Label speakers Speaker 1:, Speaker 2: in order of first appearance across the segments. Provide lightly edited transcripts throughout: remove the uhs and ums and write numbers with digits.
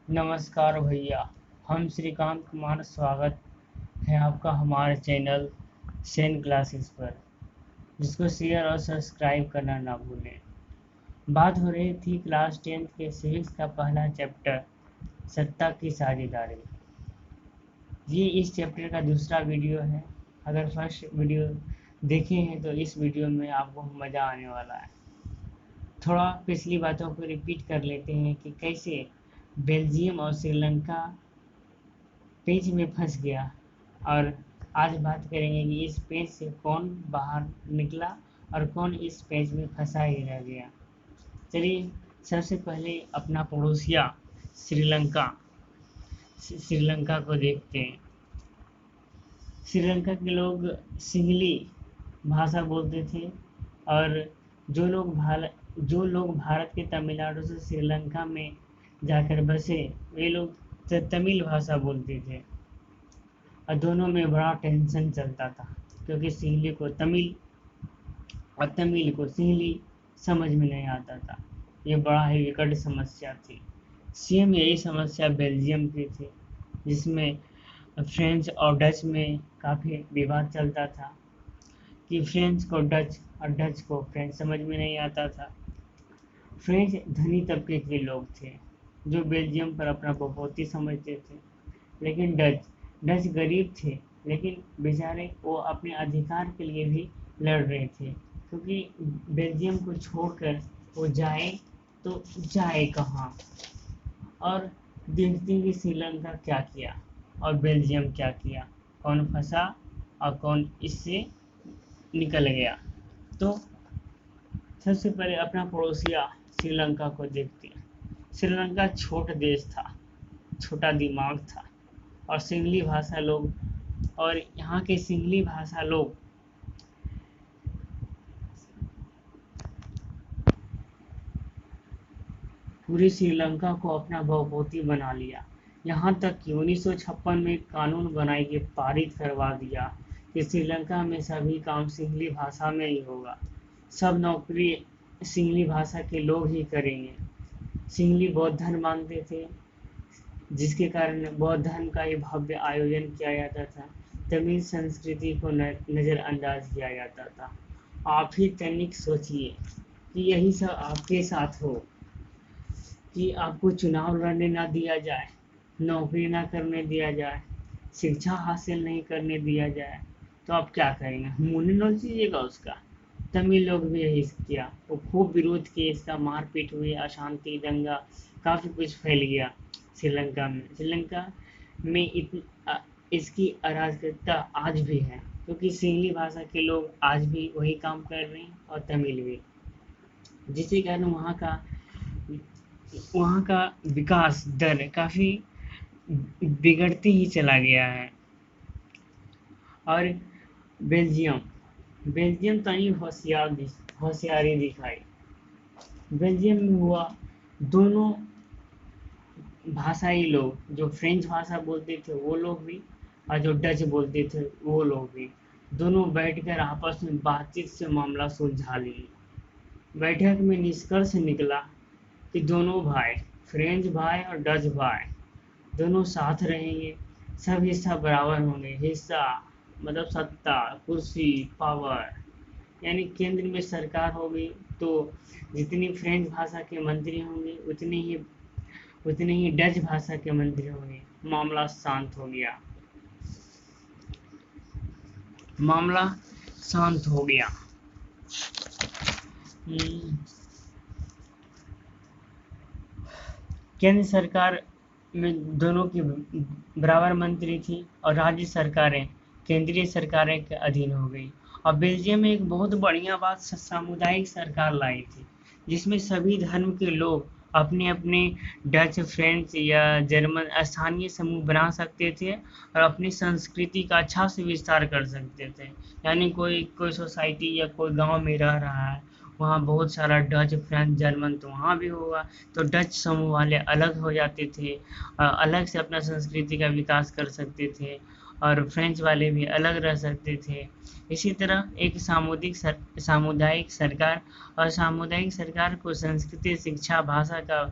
Speaker 1: नमस्कार भैया, हम श्रीकांत कुमार। स्वागत है आपका हमारे चैनल सेन क्लासेस पर, जिसको शेयर और सब्सक्राइब करना ना भूलें। बात हो रही थी क्लास 10th के सिविक्स का पहला चैप्टर, सत्ता की साझेदारी। ये इस चैप्टर का दूसरा वीडियो है। अगर फर्स्ट वीडियो देखे हैं तो इस वीडियो में आपको मज़ा आने वाला है। थोड़ा पिछली बातों को रिपीट कर लेते हैं कि कैसे बेल्जियम और श्रीलंका पेंच में फंस गया, और आज बात करेंगे कि इस पेंच से कौन बाहर निकला और कौन इस पेंच में फंसा ही रह गया। चलिए, सबसे पहले अपना पड़ोसिया श्रीलंका श्रीलंका को देखते हैं। श्रीलंका के लोग सिंहली भाषा बोलते थे, और जो लोग भारत के तमिलनाडु से श्रीलंका में जाकर बसे, वे लोग तमिल भाषा बोलते थे। और दोनों में बड़ा टेंशन चलता था, क्योंकि सिंहली को तमिल और तमिल को सिंहली समझ में नहीं आता था। ये बड़ा ही विकट समस्या थी। सेम यही समस्या बेल्जियम की थी, जिसमें फ्रेंच और डच में काफ़ी विवाद चलता था कि फ्रेंच को डच और डच को फ्रेंच समझ में नहीं आता था। फ्रेंच धनी तबके के लोग थे जो बेल्जियम पर अपना बपौती समझते थे, लेकिन डच गरीब थे, लेकिन बेचारे वो अपने अधिकार के लिए भी लड़ रहे थे, क्योंकि बेल्जियम को छोड़कर वो जाए तो जाए कहाँ। और देखते हैं कि श्रीलंका क्या किया और बेल्जियम क्या किया, कौन फंसा और कौन इससे निकल गया। तो सबसे पहले अपना पड़ोसिया श्रीलंका को देखते हैं। श्रीलंका छोटा देश था, छोटा दिमाग था, और सिंहली भाषा लोग और यहाँ के सिंहली भाषा लोग पूरी श्रीलंका को अपना बहुपोती बना लिया। यहाँ तक कि 1956 में कानून बनाई के पारित करवा दिया कि श्रीलंका में सभी काम सिंहली भाषा में ही होगा, सब नौकरी सिंहली भाषा के लोग ही करेंगे। सिंहली बौद्ध धर्म मानते थे, जिसके कारण बौद्ध धर्म का ये भव्य आयोजन किया जाता था। तमिल संस्कृति को नज़रअंदाज किया जाता था। आप ही तनिक सोचिए कि यही सब आपके साथ हो, कि आपको चुनाव लड़ने ना दिया जाए, नौकरी ना करने दिया जाए, शिक्षा हासिल नहीं करने दिया जाए, तो आप क्या करेंगे? मुँह नहीं नोचीजिएगा उसका। तमिल लोग भी यही किया, वो खूब विरोध किए, इसका मारपीट हुई, अशांति, दंगा, काफ़ी कुछ फैल गया श्रीलंका में। श्रीलंका में इसकी अराजकता आज भी है, क्योंकि सिंहली भाषा के लोग आज भी वही काम कर रहे हैं, और तमिल भी, जिसके कारण वहाँ का विकास दर काफ़ी बिगड़ते ही चला गया है। और बेल्जियम बेल्जियम तो ही होशियारी दिखाई। बेल्जियम में हुआ, दोनों भाषाई लोग, जो फ्रेंच भाषा बोलते थे वो लोग भी, और जो डच बोलते थे वो लोग भी, दोनों बैठकर आपस में बातचीत से मामला सुलझा लिए। बैठक में निष्कर्ष निकला कि दोनों भाई, फ्रेंच भाई और डच भाई, दोनों साथ रहेंगे, सब हिस्सा बराबर होंगे। हिस्सा मतलब सत्ता, कुर्सी, पावर, यानी केंद्र में सरकार होगी तो जितनी फ्रेंच भाषा के मंत्री होंगे उतने ही डच भाषा के मंत्री होंगे। मामला शांत हो गया। मामला शांत हो गया। केंद्र सरकार में दोनों की बराबर मंत्री थी, और राज्य सरकारें केंद्रीय सरकारें के अधीन हो गई। और बेल्जियम में एक बहुत बढ़िया बात सामुदायिक सरकार लाई थी, जिसमें सभी धर्म के लोग अपने अपने डच, फ्रेंच या जर्मन स्थानीय समूह बना सकते थे, और अपनी संस्कृति का अच्छा से विस्तार कर सकते थे। यानी कोई सोसाइटी या कोई गांव में रह रहा है, वहाँ बहुत सारा डच, फ्रेंच, जर्मन तो वहाँ भी होगा, तो डच समूह वाले अलग हो जाते थे, अलग से अपना संस्कृति का विकास कर सकते थे, और फ्रेंच वाले भी अलग रह सकते थे। इसी तरह एक सामुदायिक सरकार और सामुदायिक सरकार को संस्कृति, शिक्षा, भाषा का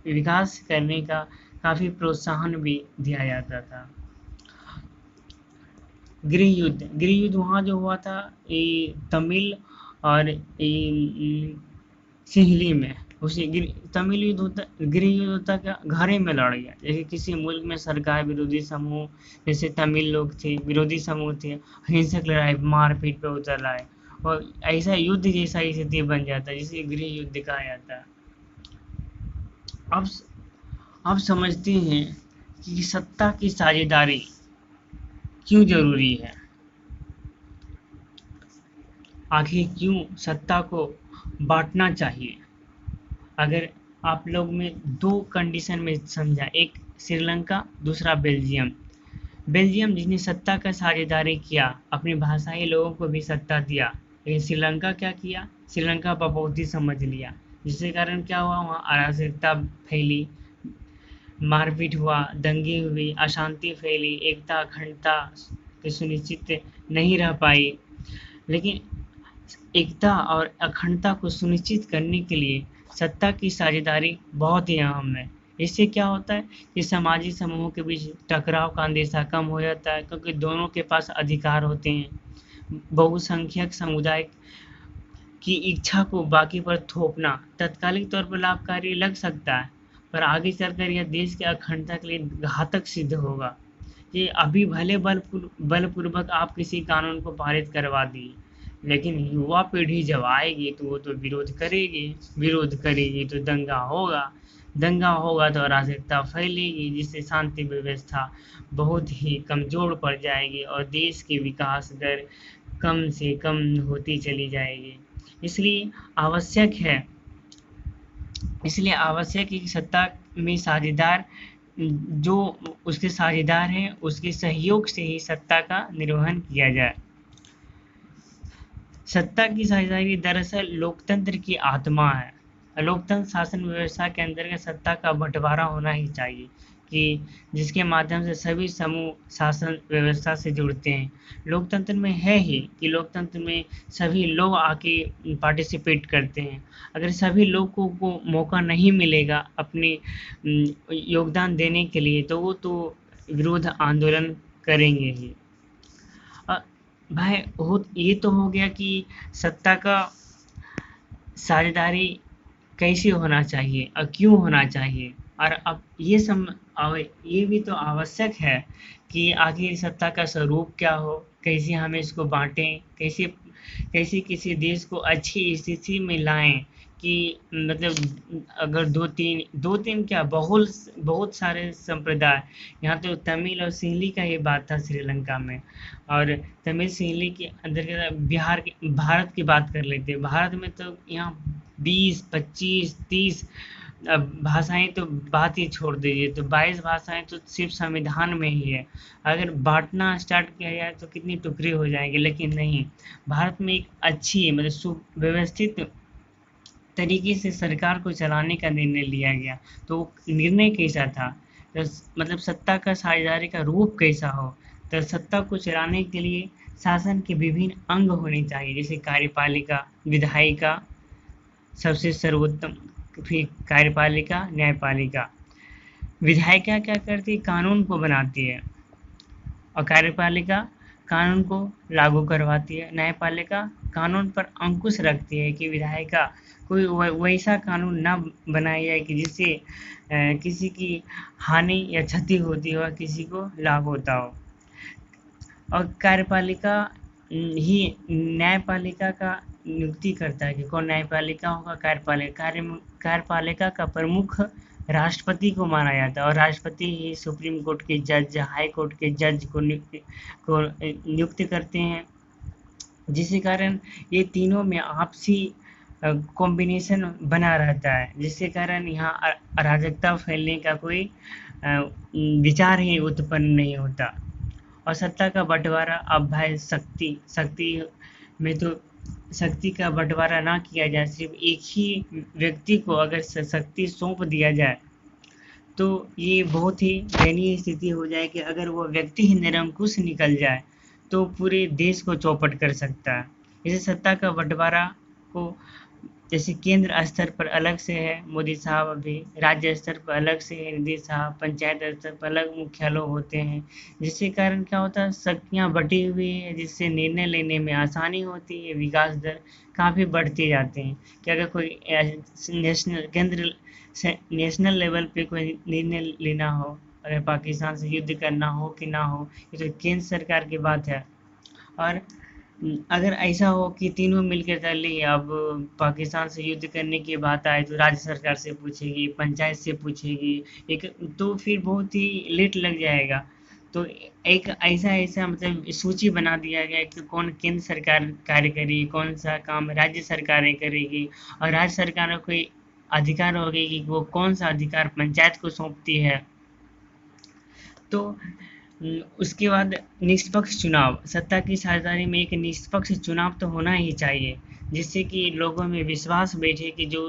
Speaker 1: विकास करने का काफ़ी प्रोत्साहन भी दिया जाता था। गृह युद्ध वहाँ जो हुआ था ये तमिल और सिंहली में, उसी तमिल युद्ध होता, गृह युद्ध होता क्या, घरे में लड़ गया। जैसे किसी मुल्क में सरकार विरोधी समूह, जैसे तमिल लोग थे, विरोधी समूह थे, हिंसक लड़ाई, मारपीट पे उतर आए और ऐसा युद्ध जैसा स्थिति बन जाता है जिसे गृह युद्ध कहा जाता है। अब अब समझते हैं कि सत्ता की साझेदारी क्यों जरूरी है। आखिर क्यों सत्ता को बांटना चाहिए। अगर आप लोग में दो कंडीशन में समझा, एक श्रीलंका, दूसरा बेल्जियम। बेल्जियम जिसने सत्ता का साझेदारी किया, अपने भाषाई लोगों को भी सत्ता दिया, लेकिन श्रीलंका क्या किया, श्रीलंका बपौती समझ लिया, जिसके कारण क्या हुआ, वहाँ अराजकता फैली, मारपीट हुआ, दंगे हुई, अशांति फैली, एकता अखंडता की सुनिश्चित नहीं रह पाई। लेकिन एकता और अखंडता को सुनिश्चित करने के लिए सत्ता की साझेदारी बहुत ही अहम है। इससे क्या होता है कि सामाजिक समूहों के बीच टकराव का अंदेशा कम हो जाता है, क्योंकि दोनों के पास अधिकार होते हैं। बहुसंख्यक समुदाय की इच्छा को बाकी पर थोपना तत्कालिक तौर पर लाभकारी लग सकता है, पर आगे चलकर यह देश की अखंडता के लिए घातक सिद्ध होगा। ये अभी भले बलपूर्वक आप किसी कानून को पारित करवा दिए, लेकिन युवा पीढ़ी जब आएगी तो वो तो विरोध करेगी तो दंगा होगा तो अराजकता फैलेगी, जिससे शांति व्यवस्था बहुत ही कमजोर पड़ जाएगी और देश की विकास दर कम से कम होती चली जाएगी। इसलिए आवश्यक है कि सत्ता में साझेदार जो उसके साझेदार हैं उसके सहयोग से ही सत्ता का निर्वहन किया जाए। सत्ता की साझेदारी दरअसल लोकतंत्र की आत्मा है। लोकतंत्र शासन व्यवस्था के अंतर्गत सत्ता का बंटवारा होना ही चाहिए, कि जिसके माध्यम से सभी समूह शासन व्यवस्था से जुड़ते हैं। लोकतंत्र में है ही कि लोकतंत्र में सभी लोग आके पार्टिसिपेट करते हैं। अगर सभी लोगों को मौका नहीं मिलेगा अपने योगदान देने के लिए, तो वो तो विरोध आंदोलन करेंगे ही। भाई ये तो हो गया कि सत्ता का साझेदारी कैसे होना चाहिए और क्यों होना चाहिए, और अब ये भी तो आवश्यक है कि आखिर सत्ता का स्वरूप क्या हो, कैसे हम इसको बांटें, कैसे किसी देश को अच्छी स्थिति में लाएं, कि मतलब अगर दो तीन क्या बहुत सारे संप्रदाय, यहाँ तो तमिल और सिंहली का ये बात था श्रीलंका में, और तमिल सिंहली के अंतर्गत भारत की बात कर लेते हैं। भारत में तो यहाँ 20, 25, 30 भाषाएं तो बात ही छोड़ दीजिए, तो 22 भाषाएं तो सिर्फ संविधान में ही है। अगर बांटना स्टार्ट किया जाए तो कितनी टुकड़ी हो जाएंगे, लेकिन नहीं, भारत में एक अच्छी मतलब सुव्यवस्थित तरीके से सरकार को चलाने का निर्णय लिया गया। तो निर्णय कैसा था, तो मतलब सत्ता का साझेदारी का रूप कैसा हो, तो सत्ता को चलाने के लिए शासन के विभिन्न अंग होने चाहिए, जैसे कार्यपालिका, विधायिका सबसे सर्वोत्तम, फिर कार्यपालिका, न्यायपालिका। विधायिका क्या करती है, कानून को बनाती है, और कार्यपालिका कानून को लागू करवाती है। न्यायपालिका कानून पर अंकुश रखती है कि विधायिका कोई वैसा कानून ना बनाया जाए कि जिससे किसी की हानि या क्षति होती हो, किसी को लाभ होता हो। और कार्यपालिका ही न्यायपालिका का नियुक्ति करता है कि कौन न्यायपालिका होगा। कार्यपालिका का प्रमुख राष्ट्रपति को माना जाता है, और राष्ट्रपति ही सुप्रीम कोर्ट के जज, हाई कोर्ट के जज को नियुक्त करते हैं, जिसके कारण ये तीनों में आपसी कॉम्बिनेशन बना रहता है, जिसके कारण यहाँ अराजकता फैलने का कोई विचार ही उत्पन्न नहीं होता। और सत्ता का बंटवारा, अब भाई शक्ति में तो शक्ति का बंटवारा ना किया जाए, सिर्फ एक ही व्यक्ति को अगर शक्ति सौंप दिया जाए तो ये बहुत ही दयनीय स्थिति हो जाए कि अगर वो व्यक्ति ही निरंकुश निकल जाए तो पूरे देश को चौपट कर सकता है। जैसे सत्ता का बंटवारा को जैसे केंद्र स्तर पर अलग से है मोदी साहब, अभी राज्य स्तर पर अलग से है मोदी साहब, पंचायत स्तर पर अलग मुख्यालय होते हैं, जिसके कारण क्या होता है शक्तियाँ बटी हुई है, जिससे निर्णय लेने में आसानी होती है, विकास दर काफ़ी बढ़ते जाते हैं। कि अगर कोई नेशनल लेवल पे कोई निर्णय लेना हो, अगर पाकिस्तान से युद्ध करना हो कि ना हो, ये तो केंद्र सरकार की बात है। और अगर ऐसा हो कि तीनों मिलकर कर लिए, अब पाकिस्तान से युद्ध करने की बात आए तो राज्य सरकार से पूछेगी, पंचायत से पूछेगी, एक तो फिर बहुत ही लेट लग जाएगा। तो एक ऐसा ऐसा मतलब सूची बना दिया गया कि कौन केंद्र सरकार कार्य करेगी, कौन सा काम राज्य सरकारें करेगी, और राज्य सरकारों को कोई अधिकार होगी कि वो कौन सा अधिकार पंचायत को सौंपती है। तो उसके बाद निष्पक्ष चुनाव, सत्ता की साझेदारी में एक निष्पक्ष चुनाव तो होना ही चाहिए, जिससे कि लोगों में विश्वास बैठे कि जो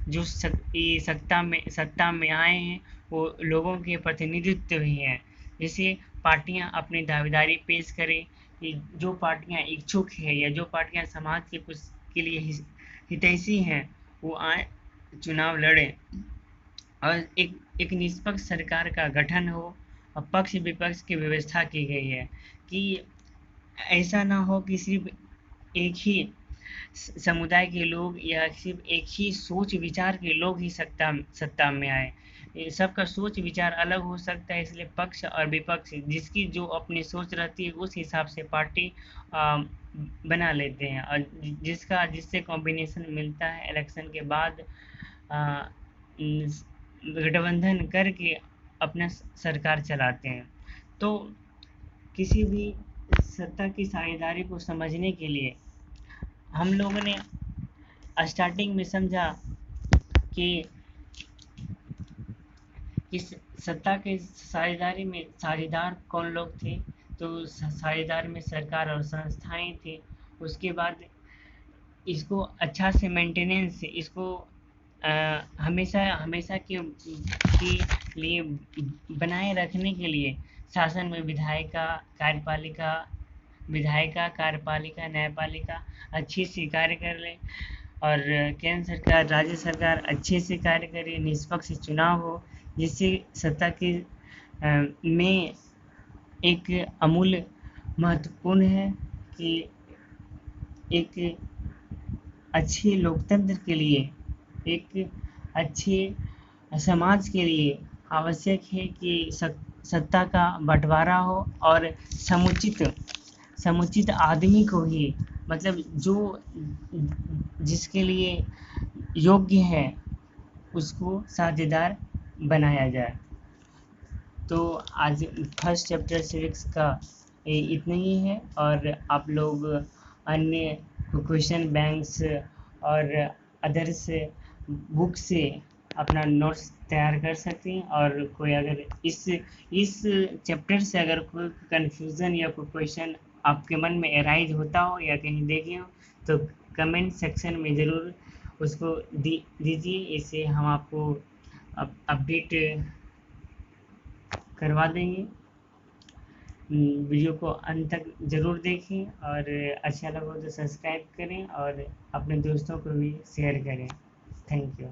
Speaker 1: जो सत्ता में आए हैं वो लोगों के प्रतिनिधित्व ही हैं। जैसे पार्टियां अपनी दावेदारी पेश करें कि जो पार्टियां इच्छुक है या जो पार्टियां समाज के कुछ के लिए हितैषी हैं वो आए चुनाव लड़ें, और एक निष्पक्ष सरकार का गठन हो और पक्ष विपक्ष की व्यवस्था की गई है कि ऐसा ना हो कि सिर्फ एक ही समुदाय के लोग या सिर्फ एक ही सोच विचार के लोग ही सत्ता में आए। सबका सोच विचार अलग हो सकता है, इसलिए पक्ष और विपक्ष जिसकी जो अपनी सोच रहती है उस हिसाब से पार्टी बना लेते हैं, और जिससे कॉम्बिनेशन मिलता है इलेक्शन के बाद गठबंधन करके अपना सरकार चलाते हैं। तो किसी भी सत्ता की साझेदारी को समझने के लिए हम लोगों ने स्टार्टिंग में समझा कि इस सत्ता के साझेदारी में साझेदार कौन लोग थे, तो साझेदार में सरकार और संस्थाएं थी। उसके बाद इसको अच्छा से मेंटेनेंस, इसको हमेशा हमेशा के लिए बनाए रखने के लिए शासन में विधायिका कार्यपालिका न्यायपालिका अच्छी से कार्य कर ले, और केंद्र सरकार राज्य सरकार अच्छे से कार्य करे, निष्पक्ष चुनाव हो, जिससे सत्ता की में एक अमूल्य महत्वपूर्ण है कि एक अच्छे लोकतंत्र के लिए, एक अच्छे समाज के लिए आवश्यक है कि सत्ता का बंटवारा हो, और समुचित आदमी को ही, मतलब जो जिसके लिए योग्य है उसको साझेदार बनाया जाए। तो आज फर्स्ट चैप्टर सिविक्स का इतना ही है, और आप लोग अन्य क्वेश्चन बैंक्स और अदर्स बुक से अपना नोट्स तैयार कर सकते हैं। और कोई अगर इस चैप्टर से अगर कोई कन्फ्यूज़न या कोई क्वेश्चन आपके मन में अराइज होता हो या कहीं देखे हो तो कमेंट सेक्शन में ज़रूर उसको दीजिए, इससे हम आपको अपडेट करवा देंगे। वीडियो को अंत तक ज़रूर देखें, और अच्छा लगा तो सब्सक्राइब करें और अपने दोस्तों को भी शेयर करें। Thank you.